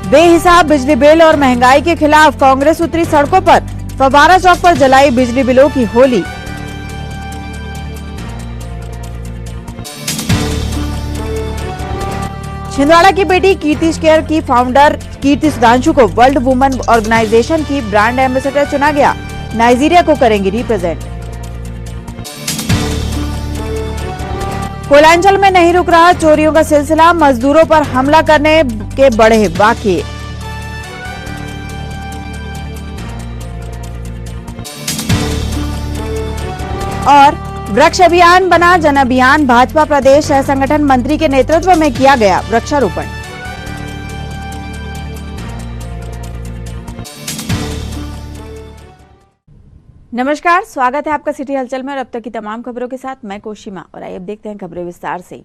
बेहिसाब बिजली बिल और महंगाई के खिलाफ कांग्रेस उतरी सड़कों पर। फव्वारा चौक पर जलाई बिजली बिलों की होली। छिंदवाड़ा की बेटी कीर्ति केयर की फाउंडर कीर्ति सुधांशु को वर्ल्ड वुमेन ऑर्गेनाइजेशन की ब्रांड एम्बेसडर चुना गया। नाइजीरिया को करेंगी रिप्रेजेंट। कोयलांचल में नहीं रुक रहा चोरियों का सिलसिला। मजदूरों पर हमला करने के बढ़े वाकये। और वृक्ष अभियान बना जन अभियान। भाजपा प्रदेश सह संगठन मंत्री के नेतृत्व में किया गया वृक्षारोपण। नमस्कार, स्वागत है आपका सिटी हलचल में और अब तक की तमाम खबरों के साथ मैं कोशिमा। और आइए अब देखते हैं खबरें विस्तार से।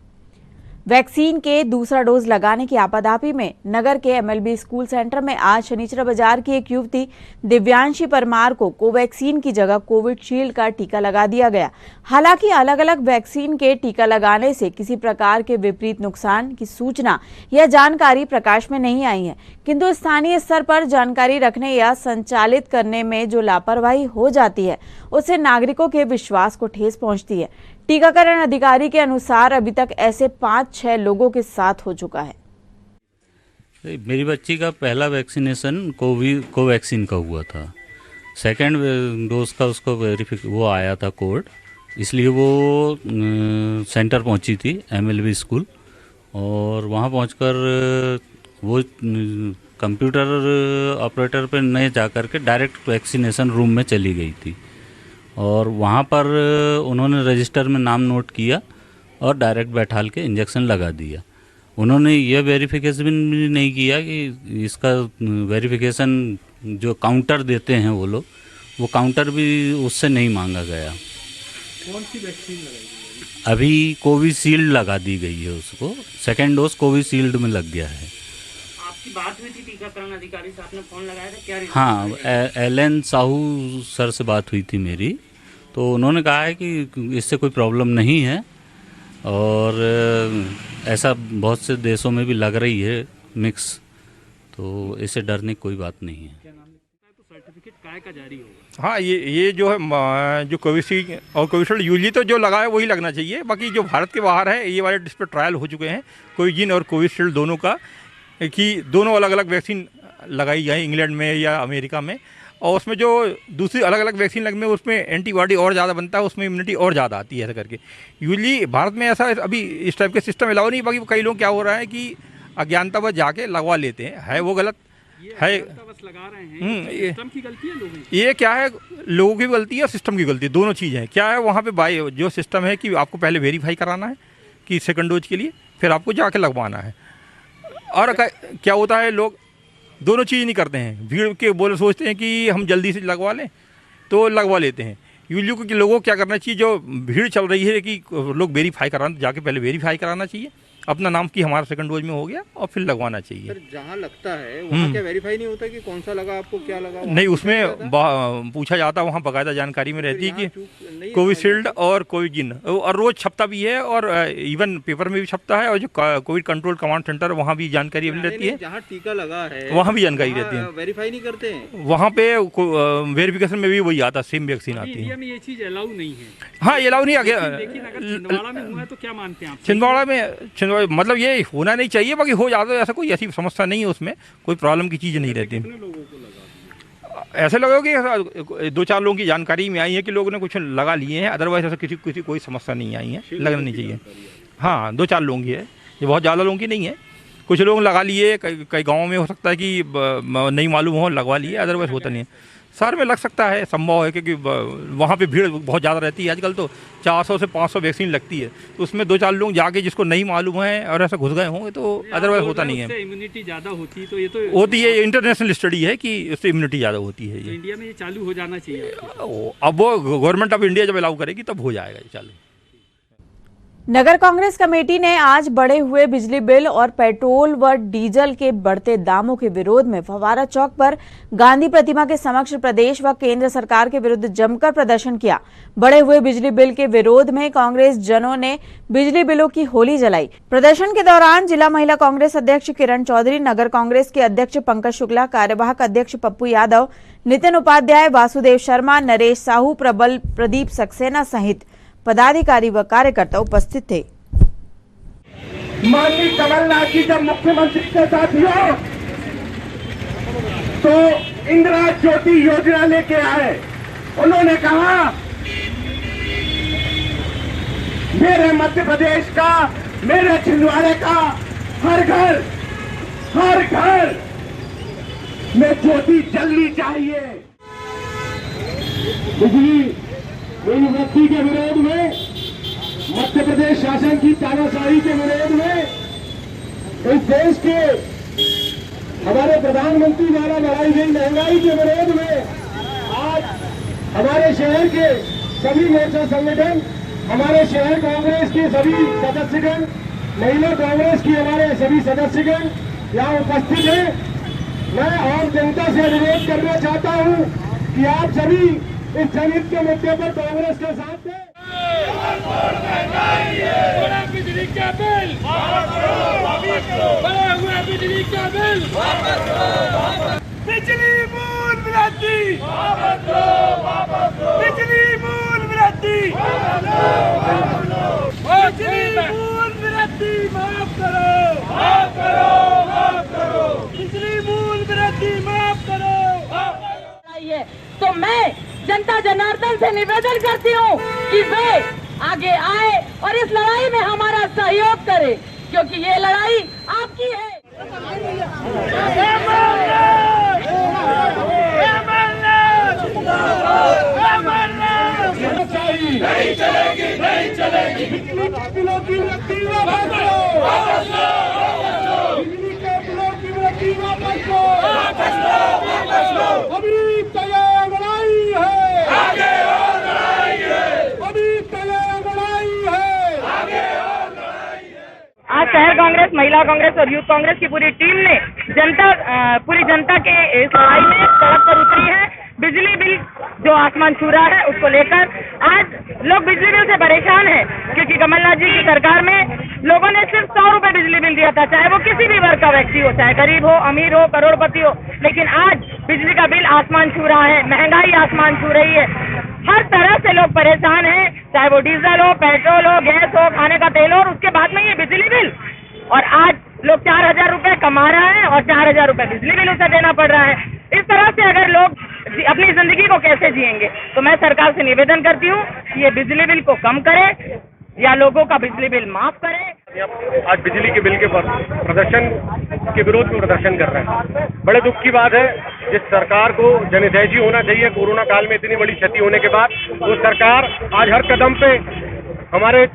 वैक्सीन के दूसरा डोज लगाने की आपाधापी में नगर के एमएलबी स्कूल सेंटर में आज शनिचरा बाजार की एक युवती दिव्यांशी परमार को कोवैक्सीन की जगह कोविशील्ड का टीका लगा दिया गया। हालांकि अलग अलग वैक्सीन के टीका लगाने से किसी प्रकार के विपरीत नुकसान की सूचना या जानकारी प्रकाश में नहीं आई है, किंतु स्थानीय स्तर पर जानकारी रखने या संचालित करने में जो लापरवाही हो जाती है उससे नागरिकों के विश्वास को ठेस पहुंचती है। टीकाकरण अधिकारी के अनुसार अभी तक ऐसे 5-6 लोगों के साथ हो चुका है। मेरी बच्ची का पहला वैक्सीनेशन कोवैक्सीन का हुआ था। सेकेंड डोज का उसको वो आया था कोड, इसलिए वो सेंटर पहुंची थी एमएलबी स्कूल। और वहां पहुंचकर वो कंप्यूटर ऑपरेटर पे नहीं जाकर के डायरेक्ट वैक्सीनेशन रूम में चली गई थी। और वहाँ पर उन्होंने रजिस्टर में नाम नोट किया और डायरेक्ट बैठाल के इंजेक्शन लगा दिया। उन्होंने ये वेरिफिकेशन भी नहीं किया कि इसका वेरिफिकेशन जो काउंटर देते हैं वो लोग, वो काउंटर भी उससे नहीं मांगा गया। कौन सी वैक्सीन लगाई गई? अभी कोविशील्ड लगा दी गई है उसको। सेकेंड डोज कोविशील्ड में लग गया है। आपकी बात हुई थी टीकाकरण अधिकारी से, आपने फोन लगाया था क्या? हाँ, एलन साहू सर से बात हुई थी मेरी, तो उन्होंने कहा है कि इससे कोई प्रॉब्लम नहीं है और ऐसा बहुत से देशों में भी लग रही है मिक्स, तो इससे डरने की कोई बात नहीं है। क्या नाम लिखता है तो सर्टिफिकेट काय का जारी होगा? हाँ, ये जो है जो कोविशील्ड और कोविशील्ड यूजली तो जो लगा है वही लगना चाहिए। बाकी जो भारत के बाहर है ये वाले जिस पर ट्रायल हो चुके हैं कोविजीन और कोविशील्ड दोनों का, कि दोनों अलग अलग वैक्सीन लगाई जाए इंग्लैंड में या अमेरिका में। और उसमें जो दूसरी अलग अलग वैक्सीन लगने में उसमें एंटीबॉडी और ज़्यादा बनता है, उसमें इम्यूनिटी और ज़्यादा आती है ऐसा करके। यूजली भारत में ऐसा अभी इस टाइप के सिस्टम अलाउ नहीं। बाकी कई लोग क्या हो रहा है कि अज्ञानतावश जाके लगवा लेते हैं, है वो गलत है। बस लगा रहे हैं, सिस्टम की गलती है लोगों की? ये क्या है, लोगों की गलती है और सिस्टम की गलती, दोनों चीज़ें हैं। क्या है वहाँ पे जो सिस्टम है कि आपको पहले वेरीफाई कराना है कि सेकंड डोज के लिए, फिर आपको जाके लगवाना है। और क्या होता है, लोग दोनों चीज़ नहीं करते हैं। भीड़ के बोले सोचते हैं कि हम जल्दी से लगवा लें तो लगवा लेते हैं। यूजली क्योंकि लोगों को क्या करना चाहिए, जो भीड़ चल रही है कि लोग वेरीफाई कराना, जाके पहले वेरीफाई कराना चाहिए अपना नाम कि हमारा सेकंड डोज में हो गया और फिर लगवाना चाहिए। सर, जहाँ लगता है वहाँ क्या वेरीफाई नहीं होता कि कौन सा लगा, आपको क्या लगा? नहीं, उसमें पूछा जाता है, वहाँ बाकायदा जानकारी में रहती है कि कोविशील्ड और कोविजीन, और रोज छपता भी है और इवन पेपर में भी छपता है। और जो कोविड कंट्रोल कमांड सेंटर वहाँ भी जानकारी अवेलेबल रहती है। जहाँ टीका लगा है वहाँ भी जानकारी रहती है। वेरीफाई नहीं करते हैं वहाँ पे वेरिफिकेशन में भी वही आता, सेम वैक्सीन आती है। इंडिया में ये चीज अलाउ नहीं है। हाँ, ये अलाउ नहीं आ गया। लेकिन अगर छिंदवाड़ा में हुआ है तो क्या मानते हैं आप? छिंदवाड़ा मतलब ये होना नहीं चाहिए, बाकी हो जाता है, ऐसा कोई ऐसी समस्या नहीं है, उसमें कोई प्रॉब्लम की चीज़ नहीं रहती। कितने लोगों को लगा? ऐसे लोगों की 2-4 लोगों की जानकारी में आई है कि लोगों ने कुछ लगा लिए हैं, अदरवाइज ऐसा किसी कोई समस्या नहीं आई है, लगना नहीं चाहिए। हाँ, 2-4 लोगों की है, ये बहुत ज़्यादा लोगों की नहीं है। कुछ लोग लगा लिए, कई गाँवों में हो सकता है कि नहीं मालूम हो, लगवा लिए, अदरवाइज होता नहीं है। शहर में लग सकता है, संभव है, क्योंकि वहाँ पे भीड़ बहुत ज़्यादा रहती है। आजकल तो 400 से 500 वैक्सीन लगती है, तो उसमें 2-4 लोग जाके जिसको नहीं मालूम है और ऐसा घुस गए होंगे तो अदरवाइज होता नहीं है। इम्यूनिटी ज़्यादा होती है तो ये तो होती है, इंटरनेशनल स्टडी है कि उससे इम्यूनिटी ज़्यादा होती है। ये इंडिया में ये चालू हो जाना चाहिए। अब वो गवर्नमेंट ऑफ इंडिया जब अलाउ करेगी तब हो जाएगा ये चालू। नगर कांग्रेस कमेटी ने आज बढ़े हुए बिजली बिल और पेट्रोल व डीजल के बढ़ते दामों के विरोध में फव्वारा चौक पर गांधी प्रतिमा के समक्ष प्रदेश व केंद्र सरकार के विरुद्ध जमकर प्रदर्शन किया। बढ़े हुए बिजली बिल के विरोध में कांग्रेस जनों ने बिजली बिलों की होली जलाई। प्रदर्शन के दौरान जिला महिला कांग्रेस अध्यक्ष किरण चौधरी, नगर कांग्रेस के अध्यक्ष पंकज शुक्ला, कार्यवाहक अध्यक्ष पप्पू यादव, नितिन उपाध्याय, वासुदेव शर्मा, नरेश साहू, प्रबल, प्रदीप सक्सेना सहित पदाधिकारी व कार्यकर्ता उपस्थित थे। माननीय कमलनाथ जी जब मुख्यमंत्री के साथियों तो इंदिरा ज्योति योजना लेके आए, उन्होंने कहा मेरे मध्य प्रदेश का, मेरे छिंदवाड़े का हर घर में ज्योति जलनी चाहिए। बिजली वृद्धि के विरोध में, मध्य प्रदेश शासन की तानाशाही के विरोध में, इस देश के हमारे प्रधानमंत्री द्वारा बढ़ाई गई महंगाई के विरोध में आज हमारे शहर के सभी मोर्चा संगठन, हमारे शहर कांग्रेस के सभी सदस्यगण, महिला कांग्रेस की हमारे सभी सदस्यगण यहाँ उपस्थित हैं। मैं आम जनता से अनुरोध करना चाहता हूँ कि आप सभी इस जनहित के मुद्दे पर कांग्रेस के साथ हैं। बड़ा बिजली का बिल, बड़ा हुआ बिजली का बिल, बिजली मूल वृद्धि, बिजली मूल वृद्धि, बिजली मूल वृद्धि माफ करो, बिजली मूल वृद्धि माफ करो। तो मैं जनता जनार्दन से निवेदन करती हूँ कि वे आगे आए और इस लड़ाई में हमारा सहयोग करें, क्योंकि ये लड़ाई आपकी है। नहीं चलेगी, नहीं चलेगी। बिजली के बिलों की वृद्धि वापस लो, बिजली के बिलों की वृद्धि वापस लो। अभी तय लड़ाई है, आगे और लड़ाई है, अभी तय लड़ाई है, आगे और लड़ाई है। आज शहर कांग्रेस, महिला कांग्रेस और यूथ कांग्रेस की पूरी टीम ने पूरी जनता के इस लड़ाई में सड़क पर उतरी है। बिजली बिल जो आसमान छू रहा है उसको लेकर आज लोग बिजली बिल से परेशान हैं, क्योंकि कमलनाथ जी की सरकार में लोगों ने सिर्फ 100 रुपए बिजली बिल दिया था, चाहे वो किसी भी वर्ग का व्यक्ति हो, चाहे गरीब हो, अमीर हो, करोड़पति हो। लेकिन आज बिजली का बिल आसमान छू रहा है, महंगाई आसमान छू रही है, हर तरह से लोग परेशान हैं, चाहे वो डीजल हो, पेट्रोल हो, गैस हो, खाने का तेल हो, और उसके बाद में ये बिजली बिल। और आज लोग 4000 रुपए कमा रहे हैं और 4000 रुपए बिजली बिल उसे देना पड़ रहा है। इस तरह से अगर लोग अपनी जिंदगी को कैसे जिएंगे? तो मैं सरकार से निवेदन करती हूँ कि ये बिजली बिल को कम करे या लोगों का बिजली बिल माफ करे। आज बिजली के बिल के प्रदर्शन के विरोध में प्रदर्शन कर रहे हैं। बड़े दुख की बात है, जिस सरकार को जनहितैषी होना चाहिए, कोरोना काल में इतनी बड़ी क्षति होने के बाद वो सरकार आज हर कदम पे हमारे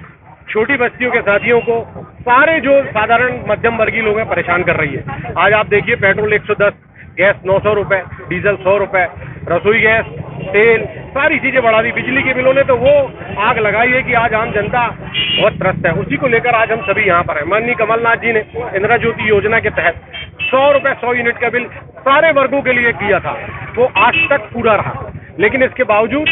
छोटी बस्तियों के साथियों को, सारे जो साधारण मध्यम वर्गीय लोग हैं, परेशान कर रही है। आज आप देखिए पेट्रोल 110, गैस 900 रुपए, डीजल 100 रुपए, रसोई गैस, तेल, सारी चीजें बढ़ा दी। बिजली के बिलों ने तो वो आग लगाई है कि आज आम जनता बहुत त्रस्त है। उसी को लेकर आज हम सभी यहाँ पर हैं। माननीय कमलनाथ जी ने इंदिरा ज्योति योजना के तहत 100 रुपए 100 यूनिट का बिल सारे वर्गों के लिए किया था, वो आज तक पूरा रहा। लेकिन इसके बावजूद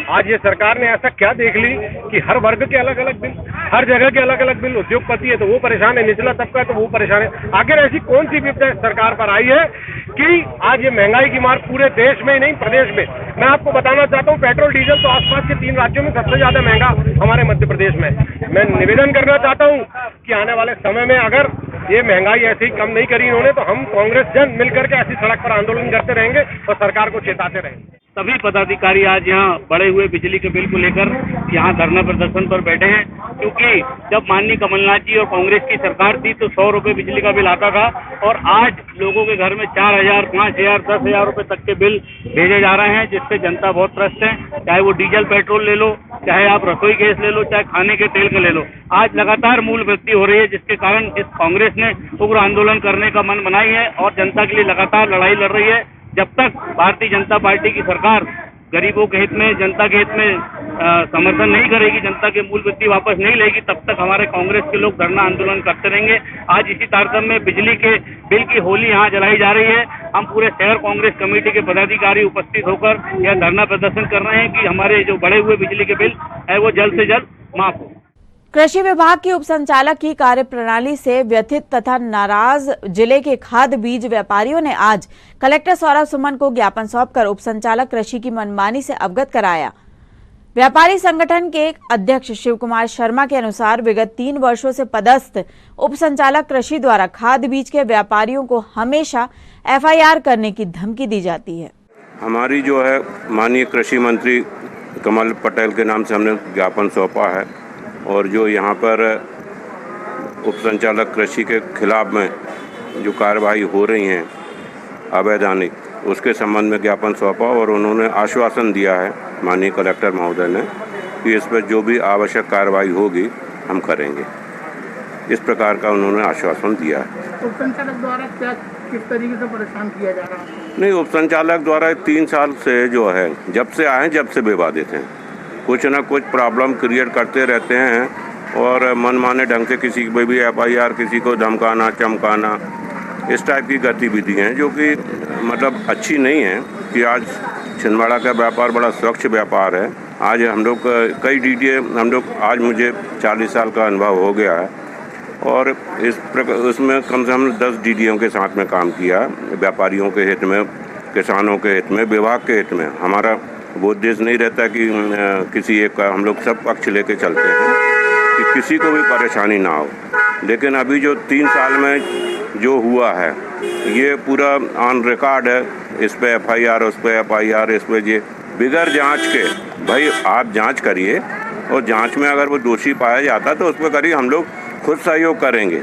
आज ये सरकार ने ऐसा क्या देख ली कि हर वर्ग के अलग अलग बिल, हर जगह के अलग अलग बिल। उद्योगपति है तो वो परेशान है, निचला तबका है तो वो परेशान है। आखिर ऐसी कौन सी विपदा सरकार पर आई है कि आज ये महंगाई की मार पूरे देश में ही नहीं, प्रदेश में। मैं आपको बताना चाहता हूँ, पेट्रोल डीजल तो आसपास के 3 राज्यों में सबसे ज्यादा महंगा हमारे मध्य प्रदेश में। मैं निवेदन करना चाहता हूँ कि आने वाले समय में अगर ये महंगाई ऐसे ही कम नहीं करी इन्होंने, तो हम कांग्रेस जन मिलकर के ऐसी सड़क पर आंदोलन करते रहेंगे और सरकार को चेताते रहेंगे। सभी पदाधिकारी आज यहाँ बढ़े हुए बिजली के बिल को लेकर यहाँ धरना प्रदर्शन पर बैठे हैं, क्योंकि जब माननीय कमलनाथ जी और कांग्रेस की सरकार थी तो 100 रुपए बिजली का बिल आता था, और आज लोगों के घर में 4000, 5000, 10,000 रुपए तक के बिल भेजे जा रहे हैं, जिससे जनता बहुत त्रस्त है। चाहे वो डीजल पेट्रोल ले लो, चाहे आप रसोई गैस ले लो, चाहे खाने के तेल का ले लो। आज लगातार मूल्य वृद्धि हो रही है, जिसके कारण इस कांग्रेस ने उग्र आंदोलन करने का मन बनाई है और जनता के लिए लगातार लड़ाई लड़ रही है। जब तक भारतीय जनता पार्टी की सरकार गरीबों के हित में, जनता के हित में समर्थन नहीं करेगी, जनता के मूल वृत्ति वापस नहीं लेगी, तब तक हमारे कांग्रेस के लोग धरना आंदोलन करते रहेंगे। आज इसी तारतम्य में बिजली के बिल की होली यहाँ जलाई जा रही है। हम पूरे शहर कांग्रेस कमेटी के पदाधिकारी उपस्थित होकर यह धरना प्रदर्शन कर रहे हैं कि हमारे जो बढ़े हुए बिजली के बिल है वो जल्द से जल्द माफ हो। कृषि विभाग के उपसंचालक की कार्यप्रणाली से व्यथित तथा नाराज जिले के खाद बीज व्यापारियों ने आज कलेक्टर सौरभ सुमन को ज्ञापन सौंपकर उपसंचालक कृषि की मनमानी से अवगत कराया। व्यापारी संगठन के अध्यक्ष शिव कुमार शर्मा के अनुसार विगत 3 वर्षों से पदस्थ उपसंचालक कृषि द्वारा खाद बीज के व्यापारियों को हमेशा FIR करने की धमकी दी जाती है। हमारी जो है माननीय कृषि मंत्री कमल पटेल के नाम से हमने ज्ञापन सौंपा है और जो यहाँ पर उपसंचालक कृषि के खिलाफ में जो कार्रवाई हो रही हैं अवैधानिक, उसके संबंध में ज्ञापन सौंपा और उन्होंने आश्वासन दिया है माननीय कलेक्टर महोदय ने कि इस पर जो भी आवश्यक कार्रवाई होगी हम करेंगे। इस प्रकार का उन्होंने आश्वासन दिया है। उपसंचालक द्वारा क्या किस तरीके से परेशान किया जा रहा है? नहीं, उपसंचालक द्वारा 3 साल से जो है जब से आए जब से विवादित हैं, कुछ ना कुछ प्रॉब्लम क्रिएट करते रहते हैं और मनमाने ढंग से किसी पे भी FIR, किसी को धमकाना चमकाना, इस टाइप की गतिविधि हैं जो कि मतलब अच्छी नहीं है। कि आज छिंदवाड़ा का व्यापार बड़ा स्वच्छ व्यापार है। आज हम लोग कई DDA हम लोग आज मुझे 40 साल का अनुभव हो गया है और उसमें कम से कम 10 DDOं के साथ में काम किया, व्यापारियों के हित में, किसानों के हित में, विभाग के हित में। हमारा वो उद्देश्य नहीं रहता कि किसी एक का, हम लोग सब पक्ष लेके चलते हैं कि किसी को भी परेशानी ना हो। लेकिन अभी जो 3 साल में जो हुआ है ये पूरा ऑन रिकॉर्ड है। इस पे FIR, उस पे FIR, इस पे ये बिगैर जांच के। भाई आप जांच करिए और जांच में अगर वो दोषी पाया जाता तो उस पर करिए, हम लोग खुद सहयोग करेंगे।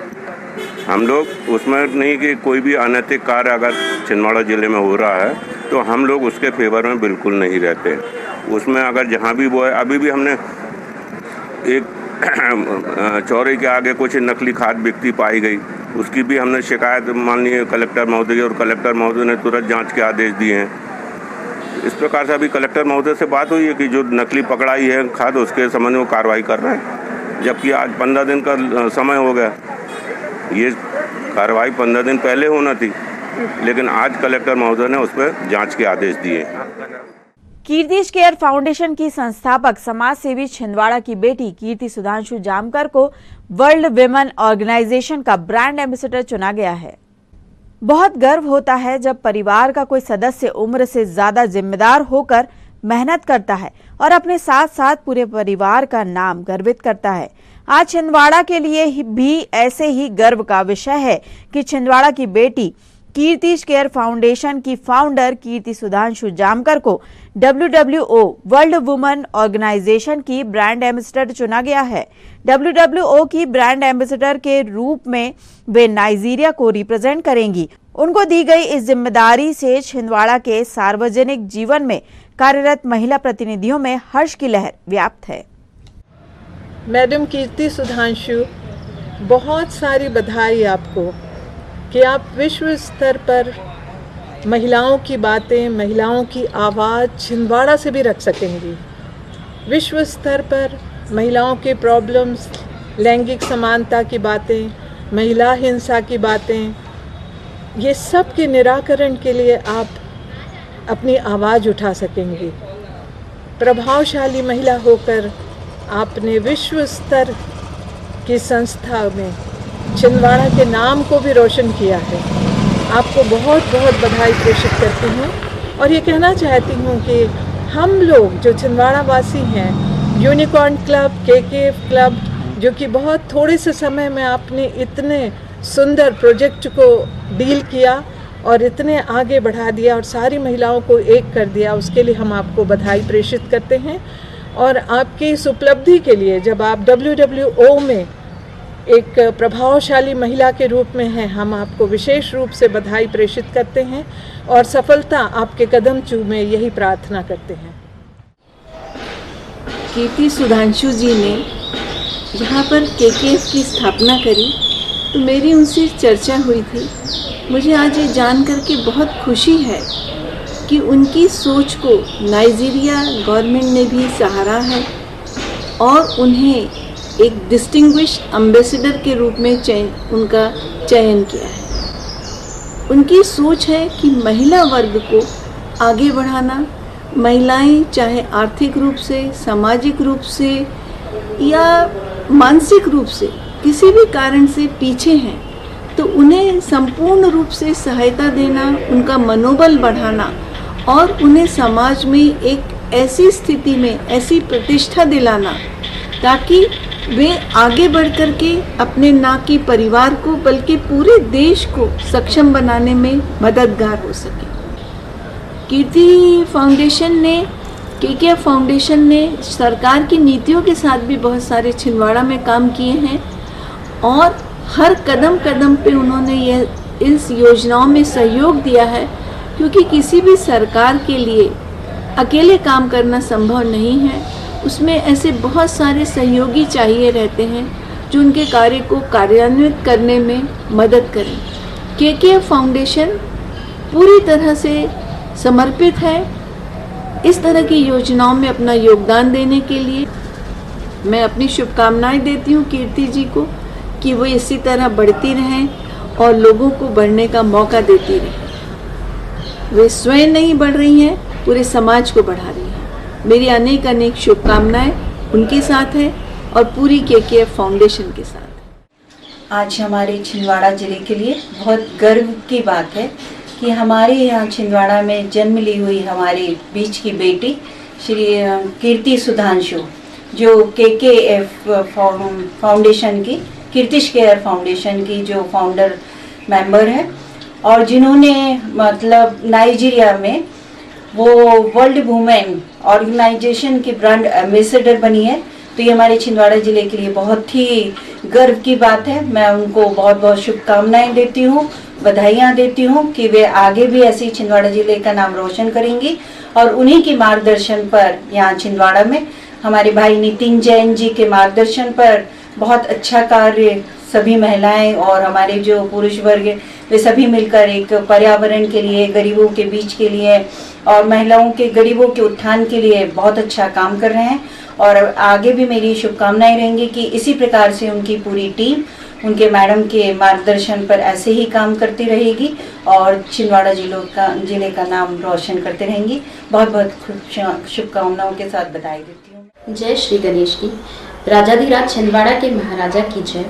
हम लोग उसमें नहीं कि कोई भी अनैतिक कार्य अगर छिंदवाड़ा ज़िले में हो रहा है तो हम लोग उसके फेवर में बिल्कुल नहीं रहते। उसमें अगर जहाँ भी वो है, अभी भी हमने एक चौरी के आगे कुछ नकली खाद बिकती पाई गई, उसकी भी हमने शिकायत माननीय कलेक्टर महोदय और कलेक्टर महोदय ने तुरंत जांच के आदेश दिए हैं। इस प्रकार से अभी कलेक्टर महोदय से बात हुई है कि जो नकली पकड़ाई है खाद उसके संबंध में कार्रवाई कर रहे हैं, जबकि आज 15 दिन का समय हो गया। ये कार्रवाई 15 दिन पहले होना थी, लेकिन आज कलेक्टर महोदय ने उस पर जांच के आदेश दिए। कीर्तिश केयर फाउंडेशन की संस्थापक समाज सेवी छिंदवाड़ा की बेटी कीर्ति सुधांशु जामकर को वर्ल्ड विमेन ऑर्गेनाइजेशन का ब्रांड एम्बेसडर चुना गया है। बहुत गर्व होता है जब परिवार का कोई सदस्य उम्र से ज्यादा जिम्मेदार होकर मेहनत करता है और अपने साथ साथ पूरे परिवार का नाम गर्वित करता है। आज छिंदवाड़ा के लिए भी ऐसे ही गर्व का विषय है कि छिंदवाड़ा की बेटी कीर्तिश केयर फाउंडेशन की फाउंडर कीर्ति सुधांशु जामकर को WWO वर्ल्ड वुमेन ऑर्गेनाइजेशन की ब्रांड एम्बेसडर चुना गया है। WWO की ब्रांड एम्बेसडर के रूप में वे नाइजीरिया को रिप्रेजेंट करेंगी। उनको दी गई इस जिम्मेदारी से छिंदवाड़ा के सार्वजनिक जीवन में कार्यरत महिला प्रतिनिधियों में हर्ष की लहर व्याप्त है। मैडम कीर्ति सुधांशु, बहुत सारी बधाई आपको कि आप विश्व स्तर पर महिलाओं की बातें, महिलाओं की आवाज़ छिंदवाड़ा से भी रख सकेंगी। विश्व स्तर पर महिलाओं के प्रॉब्लम्स, लैंगिक समानता की बातें, महिला हिंसा की बातें, ये सब के निराकरण के लिए आप अपनी आवाज़ उठा सकेंगी। प्रभावशाली महिला होकर आपने विश्व स्तर की संस्था में छिंदवाड़ा के नाम को भी रोशन किया है। आपको बहुत बहुत बधाई प्रेषित करती हूँ और ये कहना चाहती हूँ कि हम लोग जो छिंदवाड़ा वासी हैं, यूनिकॉर्न क्लब, KKF क्लब, जो कि बहुत थोड़े से समय में आपने इतने सुंदर प्रोजेक्ट को डील किया और इतने आगे बढ़ा दिया और सारी महिलाओं को एक कर दिया, उसके लिए हम आपको बधाई प्रेषित करते हैं। और आपकी इस उपलब्धि के लिए, जब आप WWO में एक प्रभावशाली महिला के रूप में हैं, हम आपको विशेष रूप से बधाई प्रेषित करते हैं और सफलता आपके कदम चूमे, यही प्रार्थना करते हैं। कीर्ति सुधांशु जी ने यहाँ पर KKF की स्थापना करी तो मेरी उनसे चर्चा हुई थी। मुझे आज ये जानकर के बहुत खुशी है कि उनकी सोच को नाइजीरिया गवर्नमेंट ने भी सराहा है और उन्हें एक डिस्टिंग्विश एम्बेसडर के रूप में उनका चयन किया है। उनकी सोच है कि महिला वर्ग को आगे बढ़ाना, महिलाएं चाहे आर्थिक रूप से, सामाजिक रूप से या मानसिक रूप से किसी भी कारण से पीछे हैं तो उन्हें संपूर्ण रूप से सहायता देना, उनका मनोबल बढ़ाना और उन्हें समाज में एक ऐसी स्थिति में ऐसी प्रतिष्ठा दिलाना ताकि वे आगे बढ़ कर के अपने ना कि परिवार को बल्कि पूरे देश को सक्षम बनाने में मददगार हो सके। कीर्ति फाउंडेशन ने, केकेएफ फाउंडेशन ने सरकार की नीतियों के साथ भी बहुत सारे छिंदवाड़ा में काम किए हैं और हर कदम कदम पे उन्होंने इस योजनाओं में सहयोग दिया है, क्योंकि किसी भी सरकार के लिए अकेले काम करना संभव नहीं है। उसमें ऐसे बहुत सारे सहयोगी चाहिए रहते हैं जो उनके कार्य को कार्यान्वित करने में मदद करें। केकेएफ फाउंडेशन पूरी तरह से समर्पित है इस तरह की योजनाओं में अपना योगदान देने के लिए। मैं अपनी शुभकामनाएं देती हूँ कीर्ति जी को कि वो इसी तरह बढ़ती रहें और लोगों को बढ़ने का मौका देती रहें। वे स्वयं नहीं बढ़ रही हैं, पूरे समाज को बढ़ा रही हैं। मेरी अनेक अनेक शुभकामनाएं उनके साथ है और पूरी केकेएफ फाउंडेशन के साथ। आज हमारे छिंदवाड़ा जिले के लिए बहुत गर्व की बात है कि हमारे यहाँ छिंदवाड़ा में जन्म ली हुई हमारे बीच की बेटी श्री कीर्ति सुधांशु, जो केकेएफ फाउंडेशन की, कीर्तिश केयर फाउंडेशन की जो फाउंडर मेंबर है और जिन्होंने मतलब नाइजीरिया में वो वर्ल्ड वुमेन ऑर्गेनाइजेशन की ब्रांड एम्बेसडर बनी है। तो ये हमारे छिंदवाड़ा जिले के लिए बहुत ही गर्व की बात है। मैं उनको बहुत बहुत शुभकामनाएं देती हूँ, बधाइयाँ देती हूँ कि वे आगे भी ऐसे ही छिंदवाड़ा जिले का नाम रोशन करेंगी और उन्हीं के मार्गदर्शन पर यहाँ छिंदवाड़ा में हमारे भाई नितिन जैन जी के मार्गदर्शन पर बहुत अच्छा कार्य सभी महिलाएं और हमारे जो पुरुष वर्ग वे सभी मिलकर एक पर्यावरण के लिए, गरीबों के बीच के लिए और महिलाओं के, गरीबों के उत्थान के लिए बहुत अच्छा काम कर रहे हैं। और आगे भी मेरी शुभकामनाएं रहेंगी कि इसी प्रकार से उनकी पूरी टीम उनके मैडम के मार्गदर्शन पर ऐसे ही काम करती रहेगी और छिंदवाड़ा जिले का नाम रोशन करते रहेंगी। बहुत बहुत शुभकामनाओं के साथ बधाई देती हूँ। जय श्री गणेश की। राजाधिराज छिंदवाड़ा के महाराजा की जय।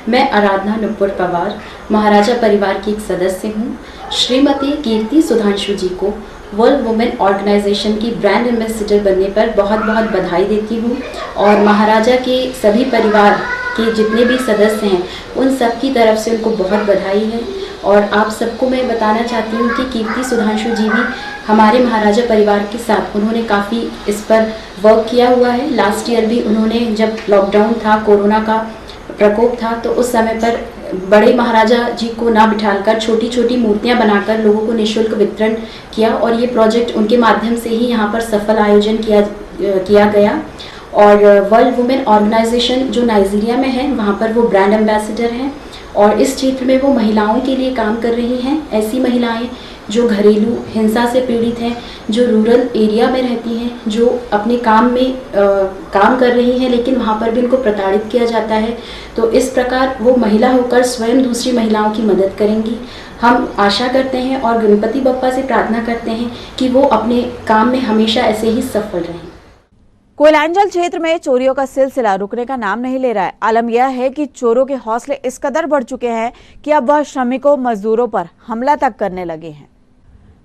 मैं आराधना नुपुर पवार महाराजा परिवार की एक सदस्य हूँ। श्रीमती कीर्ति सुधांशु जी को वर्ल्ड वुमेन ऑर्गेनाइजेशन की ब्रांड एम्बेसडर बनने पर बहुत बहुत बधाई देती हूँ और महाराजा के सभी परिवार के जितने भी सदस्य हैं उन सब की तरफ से उनको बहुत बधाई है। और आप सबको मैं बताना चाहती हूँ कि कीर्ति सुधांशु जी भी हमारे महाराजा परिवार के साथ उन्होंने काफ़ी इस पर वर्क किया हुआ है। लास्ट ईयर भी उन्होंने, जब लॉकडाउन था, कोरोना का प्रकोप था, तो उस समय पर बड़े महाराजा जी को ना बिठाकर छोटी छोटी मूर्तियां बनाकर लोगों को निःशुल्क वितरण किया और ये प्रोजेक्ट उनके माध्यम से ही यहाँ पर सफल आयोजन किया गया। और वर्ल्ड वुमेन ऑर्गेनाइजेशन जो नाइजीरिया में है वहाँ पर वो ब्रांड एम्बेसडर हैं और इस क्षेत्र में वो महिलाओं के लिए काम कर रही हैं। ऐसी महिलाएं जो घरेलू हिंसा से पीड़ित हैं, जो रूरल एरिया में रहती हैं, जो अपने काम में काम कर रही हैं लेकिन वहाँ पर भी उनको प्रताड़ित किया जाता है, तो इस प्रकार वो महिला होकर स्वयं दूसरी महिलाओं की मदद करेंगी। हम आशा करते हैं और गणपति बप्पा से प्रार्थना करते हैं कि वो अपने काम में हमेशा ऐसे ही सफल रहें। कोयलांचल क्षेत्र में चोरियों का सिलसिला रुकने का नाम नहीं ले रहा है। आलम यह है कि चोरों के हौसले इस कदर बढ़ चुके हैं कि अब वह श्रमिकों, मजदूरों पर हमला तक करने लगे हैं।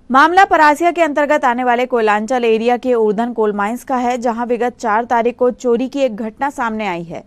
मामला परासिया के अंतर्गत आने वाले कोयलांचल एरिया के उर्धन कोल माइंस का है, जहां विगत 4 तारीख को चोरी की एक घटना सामने आई है।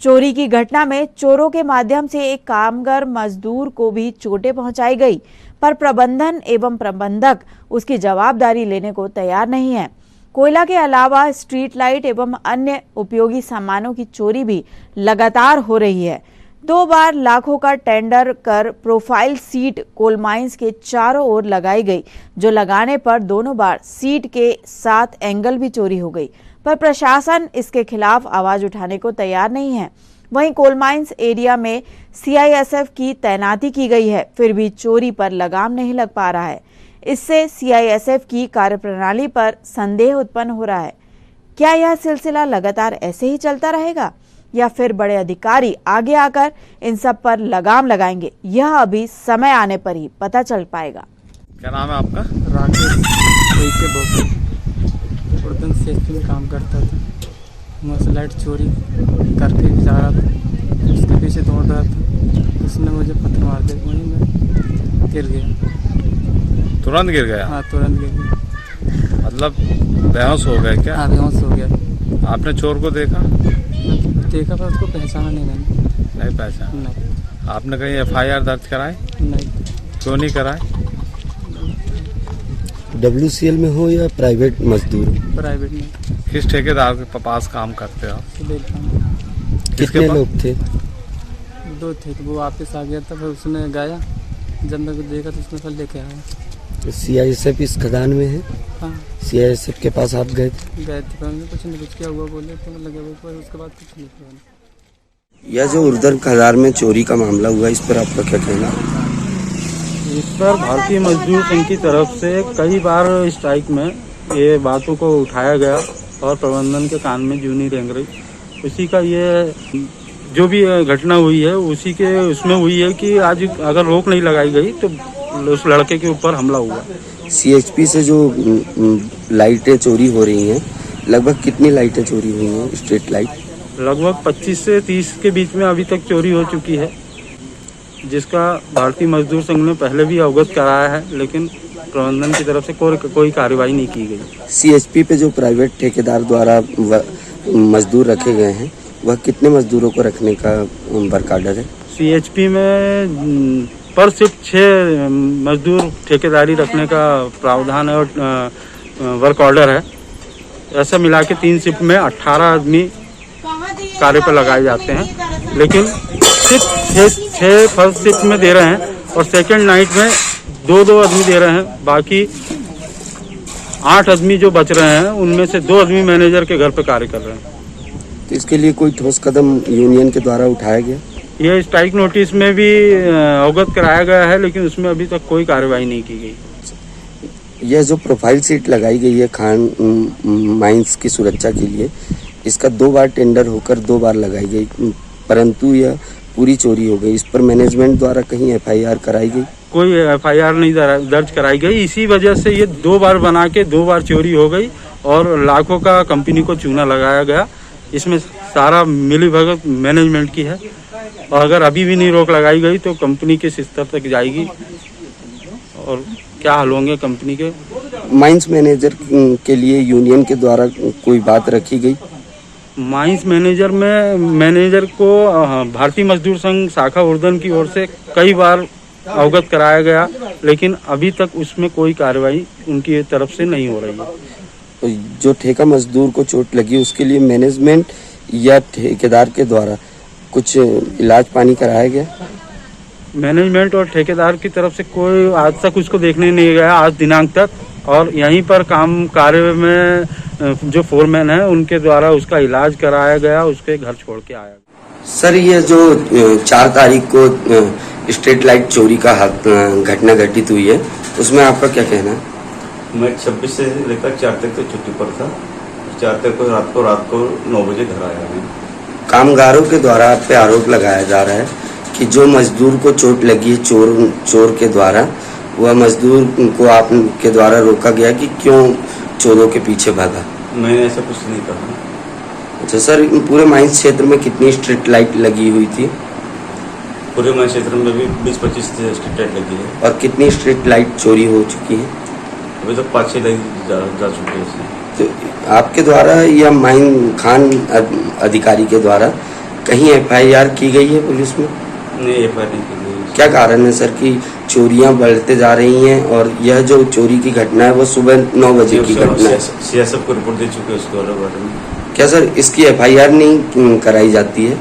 चोरी की घटना में चोरों के माध्यम से एक कामगार मजदूर को भी चोटें पहुंचाई गई, पर प्रबंधन एवं प्रबंधक उसकी जवाबदारी लेने को तैयार नहीं है। कोयला के अलावा स्ट्रीट लाइट एवं अन्य उपयोगी सामानों की चोरी भी लगातार हो रही है। 2 बार लाखों का टेंडर कर प्रोफाइल सीट कोल माइंस के चारों ओर लगाई गई, जो लगाने पर दोनों बार सीट के साथ एंगल भी चोरी हो गई, पर प्रशासन इसके खिलाफ आवाज उठाने को तैयार नहीं है। वहीं कोल माइंस एरिया में सीआईएसएफ की तैनाती की गई है, फिर भी चोरी पर लगाम नहीं लग पा रहा है। इससे सीआईएसएफ की कार्यप्रणाली पर संदेह उत्पन्न हो रहा है। क्या यह सिलसिला लगातार ऐसे ही चलता रहेगा या फिर बड़े अधिकारी आगे आकर इन सब पर लगाम लगाएंगे? यह अभी समय आने पर ही पता चल पाएगा। क्या नाम है आपका? राकेश उर्दन सेफ्टी में काम करता था। मुझसे लाइट चोरी करके जा रहा था, उसके पीछे दौड़ रहा था, उसने मुझे पत्थर मार दिया, वहीं मैं गिर गया। तुरंत गिर गया? हाँ, तुरंत गिर गया। मतलब बेहोश हो गए क्या? हाँ, बेहोश हो गया। आपने चोर को देखा? देखा पर उसको पहचाना नहीं मैंने। नहीं पहचाना? नहीं। आपने कहीं FIR दर्ज कराई? नहीं। क्यों नहीं कराई? WCL में हो या प्राइवेट मजदूर? प्राइवेट में। किस ठेकेदार के पास काम करते हो? कितने लोग थे? 2 थे, तो वो वापस आ गया था, फिर उसने गाया, जब मैं देखा तो उसने फिर लेके आया। CISF इस खदान में है? हाँ। CISF के पास आप गए थे? गए थे, पर कुछ नहीं, कुछ क्या हुआ बोले तो लगे वो, पर उसके बाद कुछ नहीं किया। यह जो उर्दन खदान में चोरी का मामला हुआ, इस पर आपका क्या कहना? इस पर भारतीय मजदूर संघ की तरफ से कई बार स्ट्राइक में ये बातों को उठाया गया और प्रबंधन के कान में जूं नहीं रेंग रही। उसी का ये जो भी घटना हुई है उसी के उसमें हुई है कि आज अगर रोक नहीं लगाई गई तो उस लड़के के ऊपर हमला हुआ। CHP से जो लाइटें चोरी हो रही हैं, लगभग कितनी लाइटें चोरी हुई हैं स्ट्रीट लाइट? लगभग 25 से 30 के बीच में अभी तक चोरी हो चुकी है, जिसका भारतीय मजदूर संघ ने पहले भी अवगत कराया है, लेकिन प्रबंधन की तरफ से कोई कार्रवाई नहीं की गई। CHP पे जो प्राइवेट ठेकेदार द्वारा मजदूर रखे गए हैं, वह कितने मजदूरों को रखने का वर्क आर्डर है? CHP में पर शिफ्ट 6 मजदूर ठेकेदारी रखने का प्रावधान है और वर्क ऑर्डर है। ऐसा मिला के 3 शिफ्ट में 18 आदमी कार्य पर लगाए जाते हैं, लेकिन सिर्फ 6 फर्स्ट शिफ्ट में दे रहे हैं और सेकंड नाइट में 2 आदमी दे रहे हैं। बाकी 8 आदमी जो बच रहे हैं उनमें से 2 आदमी मैनेजर के घर पे कार्य कर रहे हैं। तो इसके लिए कोई ठोस कदम यूनियन के द्वारा उठाया गया? यह स्ट्राइक नोटिस में भी अवगत कराया गया है, लेकिन उसमें अभी तक कोई कार्रवाई नहीं की गई। यह जो प्रोफाइल सीट लगाई गई है खान माइंस की सुरक्षा के लिए, इसका 2 बार टेंडर होकर 2 बार लगाई गई, परंतु यह पूरी चोरी हो गई। इस पर मैनेजमेंट द्वारा कहीं FIR कराई गई? कोई FIR नहीं दर्ज कराई गई। इसी वजह से ये 2 बार बना के 2 बार चोरी हो गई और लाखों का कंपनी को चूना लगाया गया। इसमें सारा मिलीभगत मैनेजमेंट की है और अगर अभी भी नहीं रोक लगाई गई तो कंपनी के स्तर तक जाएगी और क्या हाल होंगे कंपनी के। माइंस मैनेजर के लिए यूनियन के द्वारा कोई बात रखी गई? माइंस मैनेजर को भारतीय मजदूर संघ शाखा उर्दन की ओर से कई बार अवगत कराया गया, लेकिन अभी तक उसमें कोई कार्रवाई उनकी तरफ से नहीं हो रही है। जो ठेका मजदूर को चोट लगी उसके लिए मैनेजमेंट या ठेकेदार के द्वारा कुछ इलाज पानी कराया गया? मैनेजमेंट और ठेकेदार की तरफ से कोई आज तक उसको देखने नहीं गया आज दिनांक तक, और यहीं पर काम कार्य में जो फोरमैन है उनके द्वारा उसका इलाज कराया गया, उसके घर छोड़ के आया। सर, ये जो 4 तारीख को स्ट्रीट लाइट चोरी का घटना घटित हुई है, उसमें आपका क्या कहना है? मैं 26 से लेकर 4 तक तो छुट्टी पर था। 4 तक को रात को 9 बजे घर आया मैं। कामगारों के द्वारा आप पे आरोप लगाया जा रहा है कि जो मजदूर को चोट लगी है चोर के द्वारा, वह मजदूर को आपके द्वारा रोका गया कि क्यों चोरों के पीछे भागा? मैंने ऐसा कुछ नहीं कहा। अच्छा सर, पूरे माइंस क्षेत्र में कितनी स्ट्रीट लाइट लगी हुई थी? पूरे माइंस क्षेत्र में भी 20-25 स्ट्रीट लाइट लगी है। और कितनी स्ट्रीट लाइट चोरी हो चुकी है? अभी तक 5-6 लाइट जा चुके हैं। तो आपके द्वारा या माइन खान अधिकारी के द्वारा कहीं FIR की गई है पुलिस में? नहीं, FIR नहीं की गई। क्या कारण है सर कि चोरियां बढ़ते जा रही हैं और यह जो चोरी की घटना है वो सुबह 9 बजे की घटना है? CSF को रिपोर्ट दे चुके हैं उसके बारे में। क्या सर इसकी FIR नहीं कराई जाती है?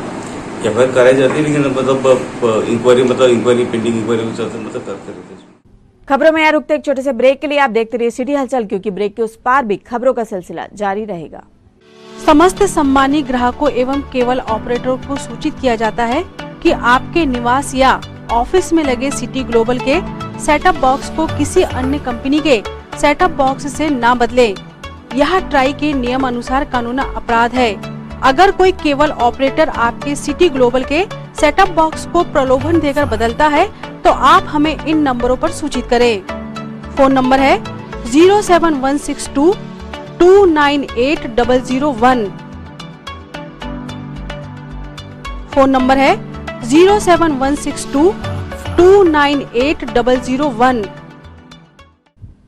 FIR कराई जाती है, लेकिन मतलब इंक्वायरी पेंडिंग इंक्वायरी करते रहते हैं। खबरों में यहाँ रुकते एक छोटे से ब्रेक के लिए। आप देखते रहिए सिटी हलचल, क्योंकि ब्रेक के उस पार भी खबरों का सिलसिला जारी रहेगा। समस्त सम्मानित ग्राहकों एवं केबल ऑपरेटरों को सूचित किया जाता है कि आपके निवास या ऑफिस में लगे सिटी ग्लोबल के सेटअप बॉक्स को किसी अन्य कंपनी के सेटअप बॉक्स से ना बदलें। यह ट्राई के नियम अनुसार कानूनी अपराध है। अगर कोई केबल ऑपरेटर आपके सिटी ग्लोबल के सेटअप बॉक्स को प्रलोभन देकर बदलता है तो आप हमें इन नंबरों पर सूचित करें। फोन नंबर है 07162 298 001। फोन नंबर है 07162 298 001।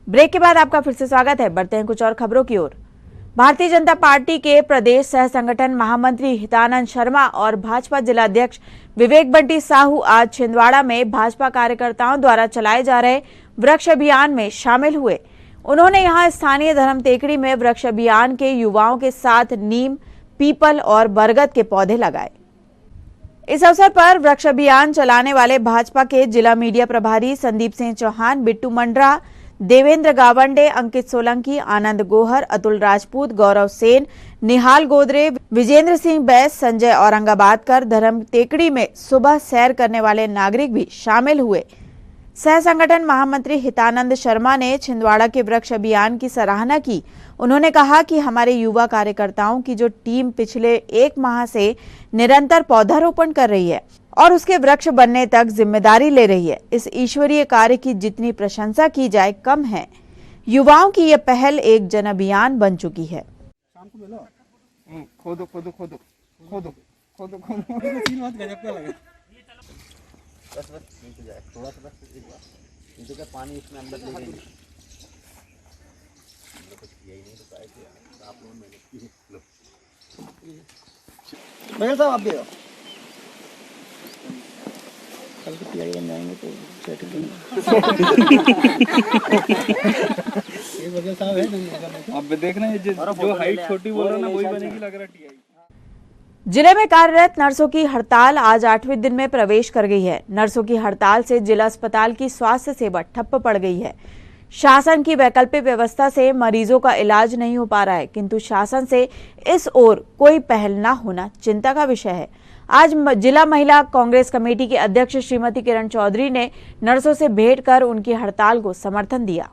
ब्रेक के बाद आपका फिर से स्वागत है। बढ़ते हैं कुछ और खबरों की ओर। भारतीय जनता पार्टी के प्रदेश सह संगठन महामंत्री हितानंद शर्मा और भाजपा जिलाध्यक्ष विवेक बंटी साहू आज छिंदवाड़ा में भाजपा कार्यकर्ताओं द्वारा चलाए जा रहे वृक्ष अभियान में शामिल हुए। उन्होंने यहां स्थानीय धर्म टेकड़ी में वृक्ष अभियान के युवाओं के साथ नीम, पीपल और बरगद के पौधे लगाए। इस अवसर पर वृक्ष अभियान चलाने वाले भाजपा के जिला मीडिया प्रभारी संदीप सिंह चौहान, बिट्टू मंडरा, देवेंद्र गावंडे, अंकित सोलंकी, आनंद गोहर, अतुल राजपूत, गौरव सेन, निहाल गोदरे, विजेंद्र सिंह बैस, संजय औरंगाबादकर, धर्म टेकड़ी में सुबह सैर करने वाले नागरिक भी शामिल हुए। सह संगठन महामंत्री हितानंद शर्मा ने छिंदवाड़ा के वृक्ष अभियान की सराहना की। उन्होंने कहा कि हमारे युवा कार्यकर्ताओं की जो टीम पिछले 1 माह से निरंतर पौधारोपण कर रही है और उसके वृक्ष बनने तक जिम्मेदारी ले रही है। इस ईश्वरीय कार्य की जितनी प्रशंसा की जाए कम है। युवाओं की यह पहल एक जन अभियान बन चुकी है। खोदो खोदो खोदो खोदो खोदो खोदो बस नीचे जाए थोड़ा सा, बस एक बार नीचे का पानी इसमें अंदर ले जाएंगे। यही नहीं तो आप लोगों ने मेरे साहब आप दे दो कल को तैयारी बन जाएंगे तो सेट ये वजह साहब है नहीं अब देखना है जो हाइट छोटी बोल रहा ना वही बनेगी लग रहा टीआई। जिले में कार्यरत नर्सों की हड़ताल आज 8वें दिन में प्रवेश कर गई है। नर्सों की हड़ताल से जिला अस्पताल की स्वास्थ्य सेवा ठप्प पड़ गई है। शासन की वैकल्पिक व्यवस्था से मरीजों का इलाज नहीं हो पा रहा है, किंतु शासन से इस ओर कोई पहल न होना चिंता का विषय है। आज जिला महिला कांग्रेस कमेटी के अध्यक्ष श्रीमती किरण चौधरी ने नर्सों से भेंट कर उनकी हड़ताल को समर्थन दिया।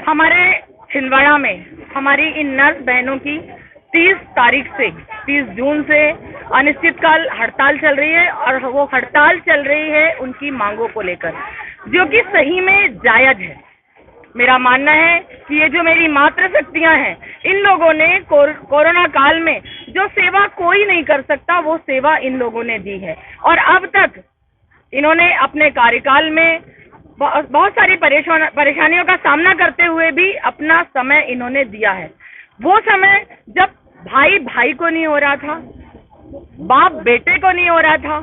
हमारे छिंदवाड़ा में हमारी इन नर्स बहनों की 30 जून से अनिश्चितकाल हड़ताल चल रही है और वो हड़ताल चल रही है उनकी मांगों को लेकर, जो कि सही में जायज है। मेरा मानना है कि ये जो मेरी मातृशक्तियां हैं, इन लोगों ने कोरोना काल में जो सेवा कोई नहीं कर सकता वो सेवा इन लोगों ने दी है और अब तक इन्होंने अपने कार्यकाल में बहुत सारी परेशानियों का सामना करते हुए भी अपना समय इन्होंने दिया है। वो समय जब भाई भाई को नहीं हो रहा था, बाप बेटे को नहीं हो रहा था,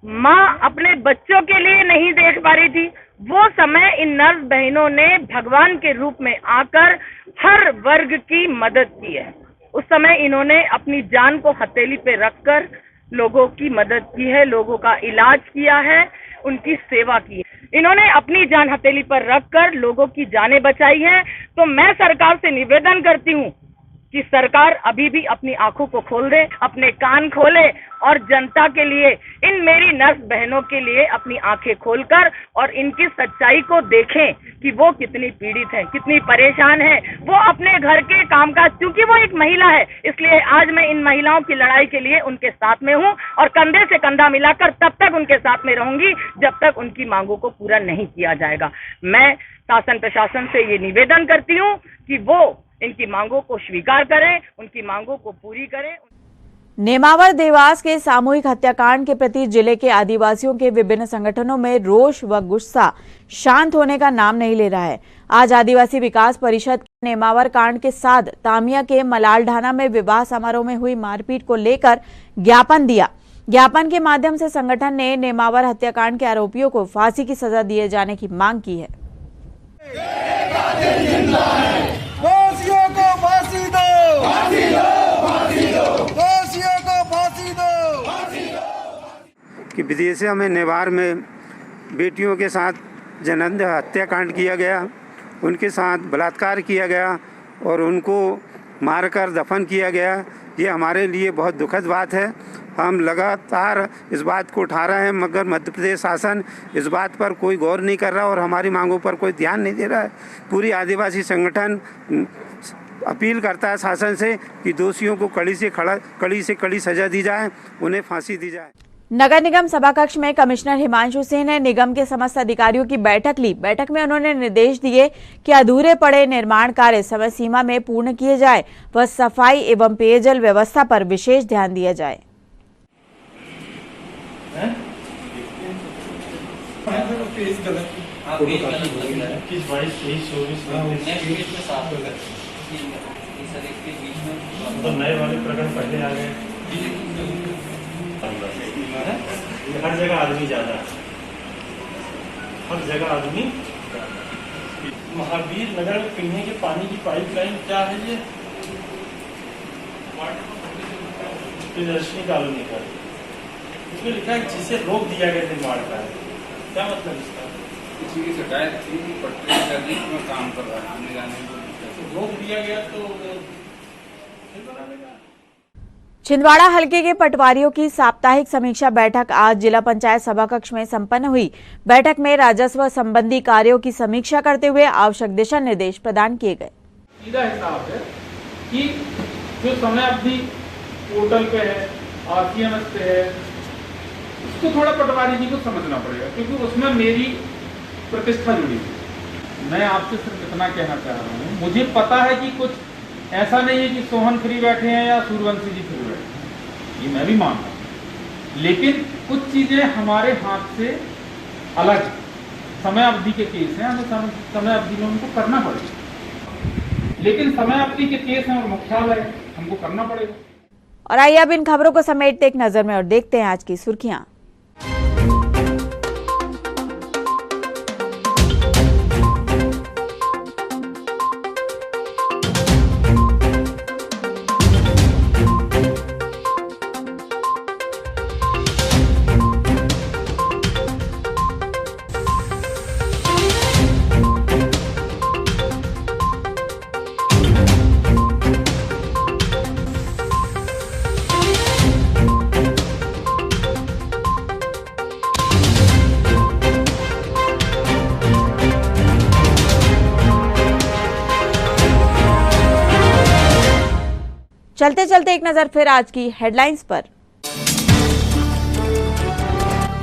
माँ अपने बच्चों के लिए नहीं देख पा रही थी, वो समय इन नर्स बहनों ने भगवान के रूप में आकर हर वर्ग की मदद की है। उस समय इन्होंने अपनी जान को हथेली पे रखकर लोगों की मदद की है, लोगों का इलाज किया है, उनकी सेवा की है। इन्होंने अपनी जान हथेली पर रखकर लोगों की जानें बचाई हैं। तो मैं सरकार से निवेदन करती हूँ कि सरकार अभी भी अपनी आंखों को खोल दे, अपने कान खोले और जनता के लिए, इन मेरी नर्स बहनों के लिए अपनी आंखें खोलकर और इनकी सच्चाई को देखें कि वो कितनी पीड़ित है, कितनी परेशान है। वो अपने घर के कामकाज, क्योंकि वो एक महिला है, इसलिए आज मैं इन महिलाओं की लड़ाई के लिए उनके साथ में हूँ और कंधे से कंधा मिलाकर तब तक उनके साथ में रहूंगी जब तक उनकी मांगों को पूरा नहीं किया जाएगा। मैं शासन प्रशासन से ये निवेदन करती हूँ कि वो इनकी मांगों को स्वीकार करें, उनकी मांगों को पूरी करें। नेमावर देवास के सामूहिक हत्याकांड के प्रति जिले के आदिवासियों के विभिन्न संगठनों में रोष व गुस्सा शांत होने का नाम नहीं ले रहा है। आज आदिवासी विकास परिषद के नेमावर कांड के साथ तामिया के मलालढाना में विवाह समारोह में हुई मारपीट को लेकर ज्ञापन दिया। ज्ञापन के माध्यम से संगठन ने नेमावर हत्याकांड के आरोपियों को फांसी की सजा दिए जाने की मांग की है। दोषियों को फांसी दो, फांसी दो, फांसी दो, दोषियों को फांसी दो। कि विदेशियों में नेवार में बेटियों के साथ जनहत्य हत्याकांड किया गया, उनके साथ बलात्कार किया गया और उनको मारकर दफन किया गया। ये हमारे लिए बहुत दुखद बात है। हम लगातार इस बात को उठा रहे हैं, मगर मध्य प्रदेश शासन इस बात पर कोई गौर नहीं कर रहा और हमारी मांगों पर कोई ध्यान नहीं दे रहा है। पूरी आदिवासी संगठन अपील करता है शासन से कि दोषियों को कड़ी से कड़ी सजा दी जाए, उन्हें फांसी दी जाए। नगर निगम सभाकक्ष में कमिश्नर हिमांशु सिंह ने निगम के समस्त अधिकारियों की बैठक ली। बैठक में उन्होंने निर्देश दिए कि अधूरे पड़े निर्माण कार्य समय सीमा में पूर्ण किए जाए व सफाई एवं पेयजल व्यवस्था पर विशेष ध्यान दिया जाए। नए वाले प्रकरण पहले आ गए। हर जगह आदमी ज्यादा है, हर जगह आदमी। महावीर नगर पीने के पानी की पाइपलाइन क्या है ये? प्रदर्शनी कॉलोनी का इसमें लिखा है जिसे रोक दिया गया निर्माण का। क्या मतलब इसका? किसी की शिकायत थी, पटरी सर्विस में काम कर रहा है, आने जाने को रोक दिया गया तो छिंदवाड़ा हलके के पटवारियों की साप्ताहिक समीक्षा बैठक आज जिला पंचायत सभाकक्ष में संपन्न हुई। बैठक में राजस्व संबंधी कार्यों की समीक्षा करते हुए आवश्यक दिशा निर्देश प्रदान किए गए। सीधा हिसाब है कि जो समय अवधि पोर्टल पे है, RCMS पे है, उसको थोड़ा पटवारी जी को समझना पड़ेगा, क्योंकि उसमें मेरी प्रतिष्ठा जुड़ी है। मैं आपसे सिर्फ इतना कहना चाह रहा हूँ, मुझे पता है कि कुछ ऐसा नहीं है कि सोहन फ्री बैठे हैं या सूर्यवंशी जी फ्री बैठे हैं, ये मैं भी मानता हूँ, लेकिन कुछ चीजें हमारे हाथ से अलग समय अवधि के केस हैं, हमें समय अवधि में उनको करना पड़ेगा, लेकिन समय अवधि के केस हैं और मुख्यालय हमको करना पड़ेगा। और आइए अब इन खबरों को समेटते एक नजर में और देखते हैं आज की सुर्खियां। चलते चलते एक नजर फिर आज की हेडलाइंस पर।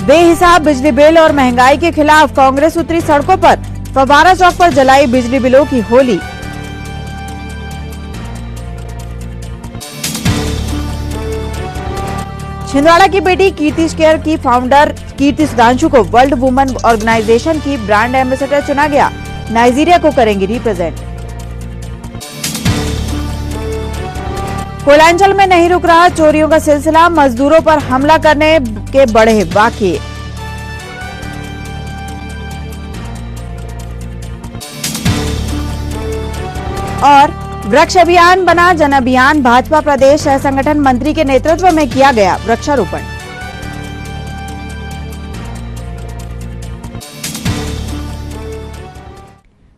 बेहिसाब बिजली बिल और महंगाई के खिलाफ कांग्रेस उतरी सड़कों पर। फव्वारा चौक पर जलाई बिजली बिलों की होली। छिंदवाड़ा की बेटी कीर्ति केयर की फाउंडर कीर्ति सुधांशु को वर्ल्ड वुमेन ऑर्गेनाइजेशन की ब्रांड एम्बेसडर चुना गया। नाइजीरिया को करेंगी रिप्रेजेंट। कोयलांचल में नहीं रुक रहा चोरियों का सिलसिला। मजदूरों पर हमला करने के बढ़े वाकये। और वृक्ष अभियान बना जन अभियान। भाजपा प्रदेश सह संगठन मंत्री के नेतृत्व में किया गया वृक्षारोपण।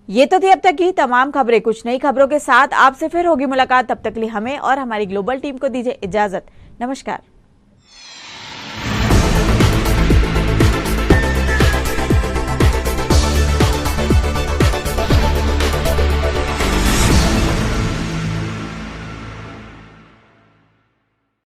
ये तो थी अब तक की तमाम खबरें। कुछ नई खबरों के साथ आपसे फिर होगी मुलाकात। तब तक के लिए हमें और हमारी ग्लोबल टीम को दीजिए इजाजत। नमस्कार।